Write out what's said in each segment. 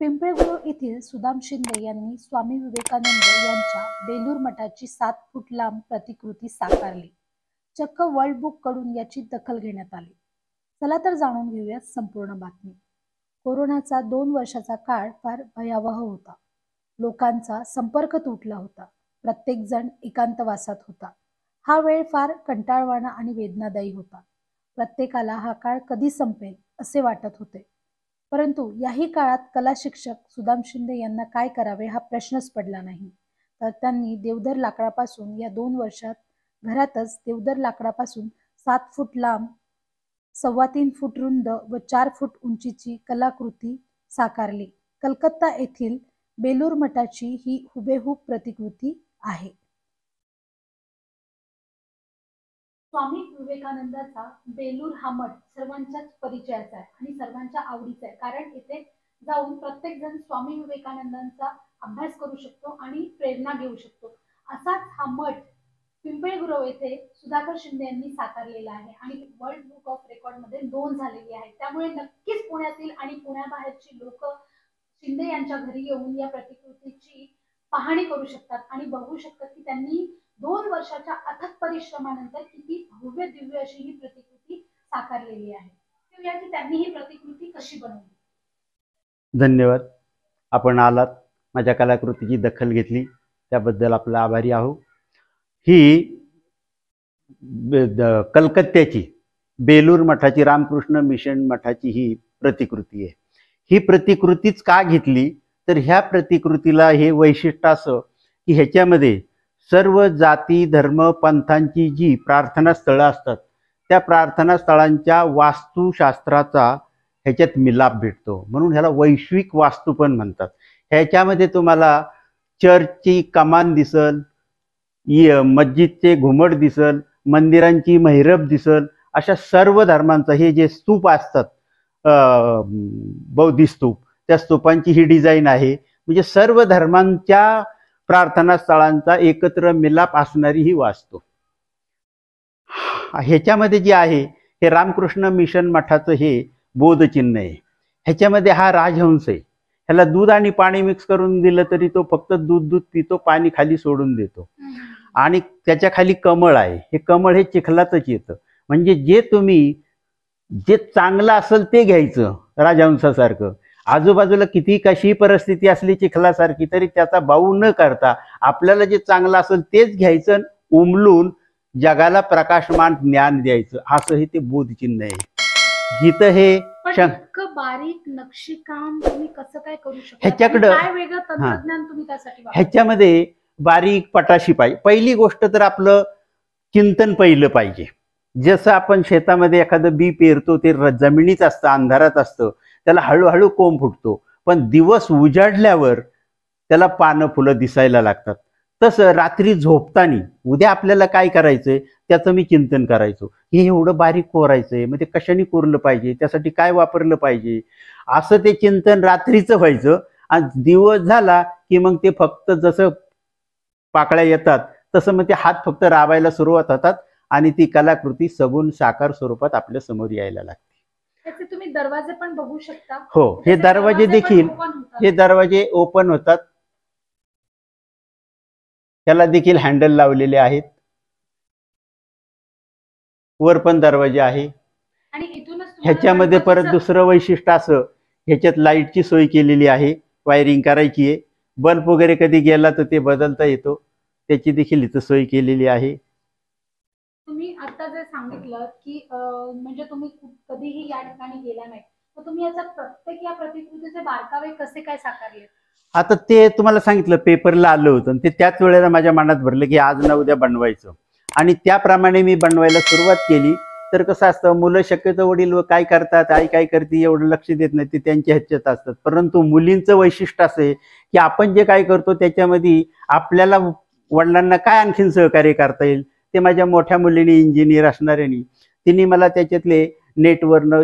पिंपळगाव येथील सुदाम शिंदे यांनी स्वामी विवेकानंद यांच्या बेलूर मठाची 7 फूट लांब प्रतिकृती साकारली. चक्क वर्ल्ड बुक कडून याची दखल घेण्यात आली. चला तर जाणून घेऊया संपूर्ण बातमी. कोरोनाचा 2 वर्षाचा काळ फार भयावह होता. लोकांचा संपर्क तुटला होता. प्रत्येक जण एकांतवासात होता. हा वेळ फार कंटाळवाणा आणि वेदनादायी होता. प्रत्येकाला हा काळ कधी संपेल असे वाटत होते. परंतु याही काळात कला शिक्षक सुदाम शिंदे यांना काय करावे हा प्रश्नच पडला नाही. तर त्यांनी देवदार लाकडापासून या 2 वर्षात घरातच देवदार लाकडापासून 7 फूट लांब, 3.25 फूट रुंद व 4 फूट उंचीची कलाकृती साकारली. कलकत्ता येथील बेलूर मठाची ही हुबेहूब प्रतिकृती आहे. स्वामी विवेकानंदाचा बेलूर हा मठ सर्वांच्याच परिचयाचा आहे आणि सर्वांच्या आवडीचा आहे. कारण इथे जाऊन प्रत्येक जण स्वामी विवेकानंदांचा अभ्यास करू शकतो आणि प्रेरणा घेऊ शकतो. असाच हा मठ पिंपळगाव येथे सुधाकर शिंदे यांनी साकारलेला आहे आणि वर्ल्ड बुक ऑफ रेकॉर्ड मध्ये नोंद झालेली आहे. त्यामुळे नक्कीच पुण्यातील आणि पुण्याबाहेरची लोक शिंदे यांच्या घरी येऊन या प्रतिकृतीची पाहणी करू शकतात आणि बघू शकतात की त्यांनी 2 वर्षाच्या अथक परिश्रमानंतर किती भव्य दिव्य अशी ही प्रतिकृती साकारलेली आहे. की त्यांनी ही प्रतिकृती कशी बनवली. धन्यवाद. आपण आलात, माझ्या कलाकृतीची दखल घेतली, त्याबद्दल आपला आभारी आहो. ही कलकत्त्याची बेलूर मठाची, रामकृष्ण मिशन मठाची ही प्रतिकृती आहे. ही प्रतिकृतीच का घेतली तर ह्या प्रतिकृतीला हे वैशिष्ट्य असं की ह्याच्यामध्ये सर्व जाती धर्म पंथांची जी प्रार्थना स्थळं असतात त्या प्रार्थना स्थळांच्या वास्तुशास्त्राचा ह्याच्यात मिलाप भेटतो. म्हणून ह्याला वैश्विक वास्तू पण म्हणतात. ह्याच्यामध्ये तुम्हाला चर्चची कमान दिसल, मस्जिदचे घुमट दिसल, मंदिरांची महिरब दिसल, अशा सर्व धर्मांचा हे जे स्तूप असतात बौद्धिस्ट स्तूप, त्या स्तूपांची ही डिझाईन आहे. म्हणजे सर्व धर्मांच्या प्रार्थना स्थळांचा एकत्र मिलाप असणारी ही वास्तू. ह्याच्यामध्ये जे आहे हे रामकृष्ण मिशन मठाचं हे बोधचिन्ह आहे. ह्याच्यामध्ये हा राजहंस आहे. ह्याला दूध आणि पाणी मिक्स करून दिलं तरी तो फक्त दूध पितो, पाणी खाली सोडून देतो. आणि त्याच्या खाली कमळ आहे. हे कमळ हे चिखलातच येतं. म्हणजे जे चांगलं असेल ते घ्यायचं राजहंसासारखं. आजूबाजूला किती कशी परिस्थिती असली चिखलासारखी तरी त्याचा बाऊ न करता आपल्याला जे चांगलं असेल तेच घ्यायचं, उमलून जगाला प्रकाशमान ज्ञान द्यायचं, असं हे ते बोधचिन्ह आहे. जिथं हे बारीक नक्षीकाम तुम्ही कसं काय करू शकता, ह्याच्याकडं काय वेगळं तंत्रज्ञान तुम्ही त्यासाठी वापरता? ह्याच्यामध्ये बारीक पटाशी पाहिजे. पहिली गोष्ट तर आपलं चिंतन पहिलं पाहिजे. जसं आपण शेतामध्ये एखादं बी पेरतो, ते जमिनीत असतं, अंधारात असतं, त्याला हळूहळू कोंब फुटतो, पण दिवस उजाडल्यावर त्याला पानं फुलं दिसायला लागतात. तसं रात्री झोपताना उद्या आपल्याला काय करायचंय त्याचं मी चिंतन करायचो. हे एवढं बारीक कोरायचंय, मग ते कशाने कोरलं पाहिजे, त्यासाठी काय वापरलं पाहिजे, असं ते चिंतन रात्रीचं व्हायचं. आणि दिवस झाला की मग ते फक्त जसं पाकळ्या येतात तसं मग ते हात फक्त राबायला सुरुवात होतात आणि ती कलाकृती सगुण साकार स्वरूपात आपल्या समोर यायला लागते. तुम्ही दरवाजे पण बघू शकता. हो, हे दरवाजे देखील ओपन होतात. त्याला देखील हँडल लावलेले आहेत. वर पण दरवाजे आहे. ह्याच्यामध्ये परत दुसरं वैशिष्ट्य असं, ह्याच्यात लाईटची सोय केलेली आहे. वायरिंग करायची आहे. बल्ब वगैरे कधी गेला तर ते बदलता येतो, त्याची देखील इथं सोय केलेली आहे. तुम्ही आता जे सांगितलं की म्हणजे तुम्ही कधीही या ठिकाणी गेला नाही, तर तुम्ही याचा प्रत्येक या प्रतिकृतीचे बारकावे कसे काय साकारले? आता ते तुम्हाला सांगितलं, पेपरला आलं होतं, ते त्याच वेळेला माझ्या मनात भरलं की आज ना उद्या बनवायचं, आणि त्याप्रमाणे मी बनवायला सुरुवात केली. तर कसं असतं, मुलं शक्यतो वडील काय करतात, आई काय करते एवढं लक्ष देत नाही, ते त्यांच्या ह्याच्यात असतात. परंतु मुलींचं वैशिष्ट्य असं आहे की आपण जे काय करतो त्याच्यामध्ये आपल्याला वडिलांना काय आणखीन सहकार्य करता येईल ते माझ्या मोठ्या मुलीने, इंजिनियर असणाऱ्यानी, तिने मला त्याच्यातले नेटवरनं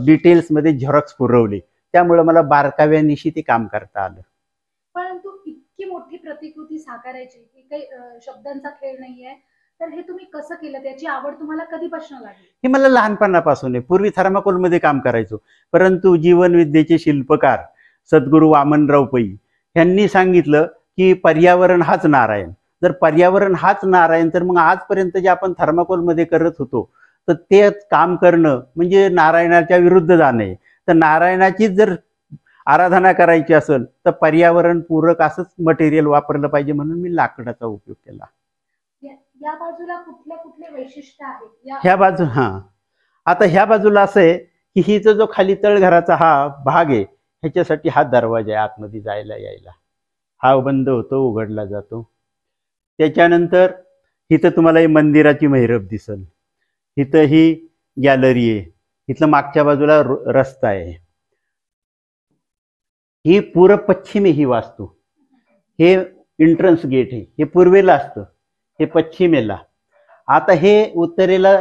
डिटेल्समध्ये झेरॉक्स पुरवले. त्यामुळे मला बारकाव्यानिशी ते काम करता आलं. परंतु इतकी मोठी प्रतिकृती साकारायची ही काही शब्दांचा खेळ नाहीये, तर हे तुम्ही कसं केलं, त्याची आवड तुम्हाला कधीपासून लागली? हे मला लहानपणापासून आहे. पूर्वी थर्माकोलमध्ये काम करायचो, परंतु जीवनविद्येचे शिल्पकार सद्गुरू वामनराव पै यांनी सांगितलं की पर्यावरण हाच नारायण. जर पर्यावरण हाच नारायण तर मग आजपर्यंत जे आपण थर्माकोलमध्ये करत होतो तर ते काम करणं म्हणजे नारायणाच्या विरुद्ध जाणे. तर नारायणाचीच जर आराधना करायची असेल तर पर्यावरण पूरक असंच मटेरियल वापरलं पाहिजे, म्हणून मी लाकडाचा उपयोग केला. या बाजूला कुठले कुठले वैशिष्ट्य आहेत? ह्या बाजू आता ह्या बाजूला असं आहे की हिचा जो खाली तळघराचा हा भाग आहे ह्याच्यासाठी हा दरवाजा आहे आतमध्ये जायला यायला. हा बंद होतो, उघडला जातो. त्याच्यानंतर इथं तुम्हाला ही मंदिराची महिरप दिसल. इथं ही गॅलरी आहे. इथलं मागच्या बाजूला रस्ता आहे. ही पूर्व पश्चिम आहे ही वास्तू. हे एंट्रन्स गेट आहे, हे पूर्वेला असतं, हे पश्चिमेला. आता हे उत्तरेला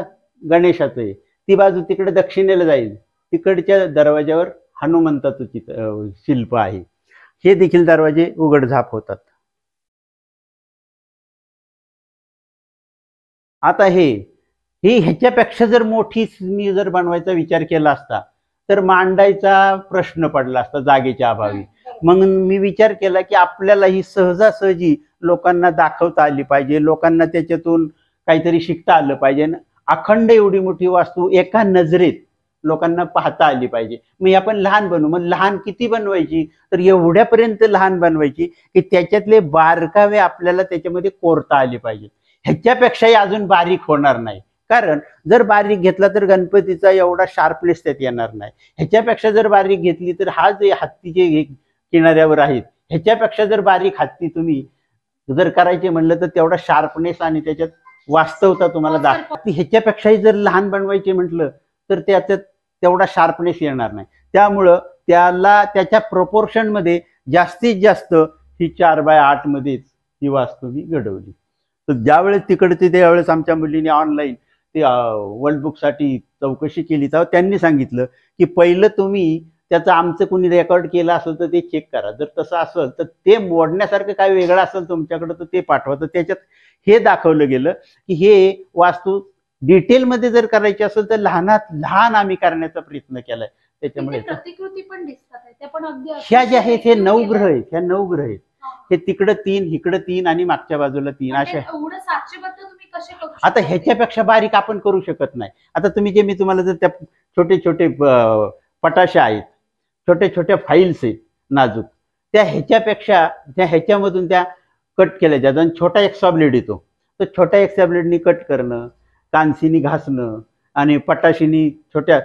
गणेशाचं आहे, ती बाजू तिकडे दक्षिणेला जाईल. तिकडच्या दरवाज्यावर हनुमंताचं शिल्प आहे. हे देखील दरवाजे उघडझाप होतात. आता ही ह्याच्यापेक्षा जर मोठी मी जर बनवायचा विचार केला असता तर मांडायचा प्रश्न पडला असता जागेच्या अभावी. मग मी विचार केला की आपल्याला ही सहजासहजी लोकांना दाखवता आली पाहिजे, लोकांना त्याच्यातून काहीतरी शिकता आलं पाहिजे. अखंड एवढी मोठी वास्तू एका नजरेत लोकांना पाहता आली पाहिजे. मग आपण लहान बनवू. मग लहान किती बनवायची तर एवढ्यापर्यंत लहान बनवायची की त्याच्यातले बारकावे आपल्याला त्याच्यामध्ये कोरता आले पाहिजे. ह्याच्यापेक्षाही अजून बारीक होणार नाही, कारण जर बारीक घेतला तर गणपतीचा एवढा शार्पनेस त्यात येणार नाही. ह्याच्यापेक्षा जर बारीक घेतली तर हा जे हत्तीचे किनाऱ्यावर आहेत ह्याच्यापेक्षा जर बारीक हत्ती तुम्ही जर करायचे म्हणलं तर तेवढा शार्पनेस आणि त्याच्यात वास्तवता तुम्हाला दाखवते. ह्याच्यापेक्षाही जर लहान बनवायचे म्हटलं तर त्याच्यात तेवढा शार्पनेस येणार नाही. त्यामुळं त्याला त्याच्या प्रोपोर्शनमध्ये जास्तीत जास्त ही 4x8 मध्येच ही वास्तू मी घडवली. तर ज्यावेळेस तिकडचे त्यावेळेस आमच्या मुलीने ऑनलाईन ते वर्ल्ड बुकसाठी चौकशी केली तेव्हा त्यांनी सांगितलं की पहिलं तुम्ही त्याचं आमचं कोणी रेकॉर्ड केलं असेल तर ते चेक करा. जर तसं असेल तर ते मोडण्यासारखं काय वेगळं असेल तुमच्याकडं तर ते पाठवा. तर त्याच्यात हे दाखवलं गेलं की हे वास्तू डिटेलमध्ये जर करायची असेल तर लहानात लहान आम्ही करण्याचा प्रयत्न केलाय. त्याच्यामुळे प्रतिकृती पण दिसतात, त्या पण अगदी ह्या ज्या आहेत हे 9 ग्रह आहेत. ह्या 9 ग्रह आहेत. हे तिकडं 3, इकडं 3 आणि मागच्या बाजूला 3 अशा. तुम्ही कसे करू? आता ह्याच्यापेक्षा बारीक आपण करू शकत नाही. आता तुम्ही जे मी तुम्हाला जर त्या छोटे छोटे पटाशा आहेत, छोटे छोट्या फाईल्स आहेत नाजूक, त्या ह्याच्यापेक्षा त्या ह्याच्यामधून त्या कट केल्या जातात. आणि छोटा एक्सा ब्लेड येतो, तर छोट्या एक्सा ब्लेडनी कट करणं, कांसीनी घासणं आणि पटाशीनी छोट्या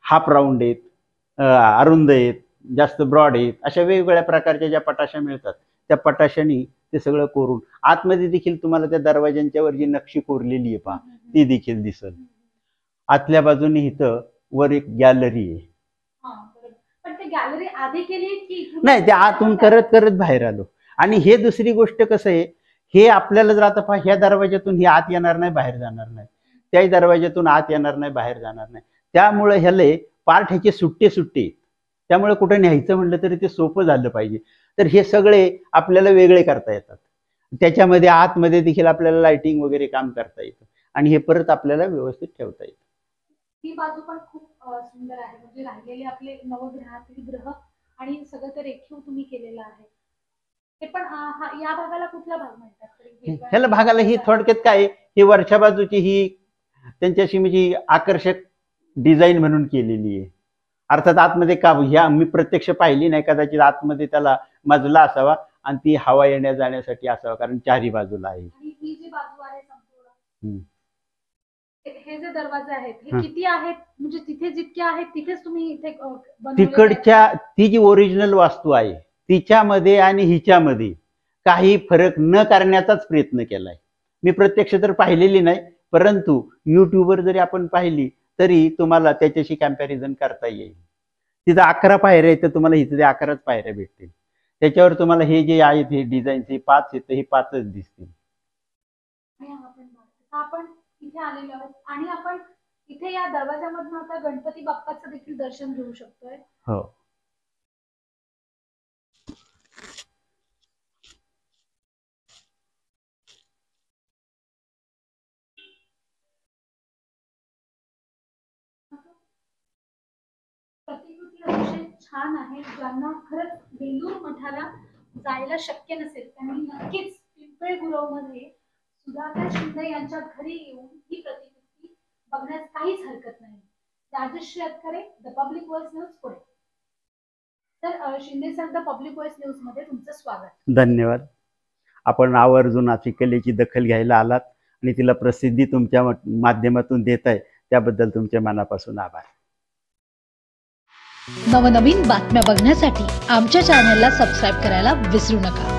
हाफ राऊंड आहेत, अरुंद आहेत, जास्त ब्रॉड आहेत, अशा वेगवेगळ्या प्रकारच्या ज्या पटाशा मिळतात त्या पटाशानी ते सगळं कोरून आतमध्ये देखील तुम्हाला त्या दरवाज्यांच्या वर जी नक्षी कोरलेली आहे पहा ती देखील दिसल. आतल्या बाजूने इथं वर एक गॅलरी आहे. पण ते गॅलरी आधी केली की नाही, ते आतून करत करत बाहेर आलो. आणि हे दुसरी गोष्ट कसं आहे, हे आपल्याला जर आता पहा ह्या दरवाज्यातून हे आत येणार नाही, बाहेर जाणार नाही, त्याही दरवाज्यातून आत येणार नाही, बाहेर जाणार नाही. त्यामुळे ह्याले पार्ट ह्याचे सुट्टे सुट्टे, त्यामुळे कुठं न्यायचं म्हटलं तरी ते सोपं झालं पाहिजे. तर हे सगळे आपल्याला वेगळे करता येतात. त्याच्यामध्ये आतमध्ये देखील आपल्याला लाइटिंग वगैरे काम करता येतं आणि हे परत आपल्याला व्यवस्थित ठेवता येतं. ही बाजू पण खूप सुंदर आहे, म्हणजे राहिलेले आपले नवग्रहातील ग्रह आणि सगळं ते रेखीव तुम्ही केलेलं आहे. ते पण या भागाला कुठला भाग म्हणतात? ह्याला भागाला ही थोडक्यात काय, ही वरच्या बाजूची ही त्यांच्याशी म्हणजे आकर्षक डिझाईन म्हणून केलेली आहे. अर्थात आतमध्ये का ह्या मी प्रत्यक्ष पाहिली नाही, कदाचित आतमध्ये त्याला मजला असावा आणि ती हवा येण्या जाण्यासाठी असावा, कारण चारही बाजूला आहे. ही जी बाजू आहे संपूर्ण, हे जे दरवाजे आहेत हे किती आहेत, म्हणजे तिथे जितके आहेत तिथेच तुम्ही इथे तिकडच्या ती जी ओरिजिनल वास्तू आहे तिच्यामध्ये आणि हिच्यामध्ये काही फरक न करण्याचाच प्रयत्न केलाय. मी प्रत्यक्ष तर पाहिलेली नाही, परंतु युट्यूबवर जरी आपण पाहिली तरी तुम्हाला त्याच्याशी कॅम्पॅरिझन करता येईल. तिथं 11 पायऱ्या आहेत तर तुम्हाला इथे 11च पायऱ्या भेटतील. त्याच्यावर तुम्हाला हे जे आहेत हे डिझाईन हे 5 आहेत, हे 5च दिसतील. आपण इथे आलेलो आहोत आणि आपण इथे या दरवाजामधून आता गणपती बाप्पाचं देखील दर्शन घेऊ शकतोय. हो. प्रतिकृती अतिशय छान आहे. ज्यांना खरंच बेलूर मठाला जायला शक्य नसेल त्यांनी नक्कीच पिंपळगुरवमध्ये सुधाकर शिंदे यांच्या घरी येऊन ही प्रतिकृती बघण्यास काहीच हरकत नाही. Rajshree Atkare, the public voice news, Pune. तर Shinde sir, the public voice news मध्ये तुमचं स्वागत. धन्यवाद. आपण आवर्जून अशी कलेची दखल घ्यायला आलात आणि तिला प्रसिद्धी तुमच्या माध्यमातून देताय, त्याबद्दल तुमच्या मनापासून आभार. नवनवीन बातम्या बघण्यासाठी आमच्या चॅनलला सबस्क्राईब करायला विसरू नका.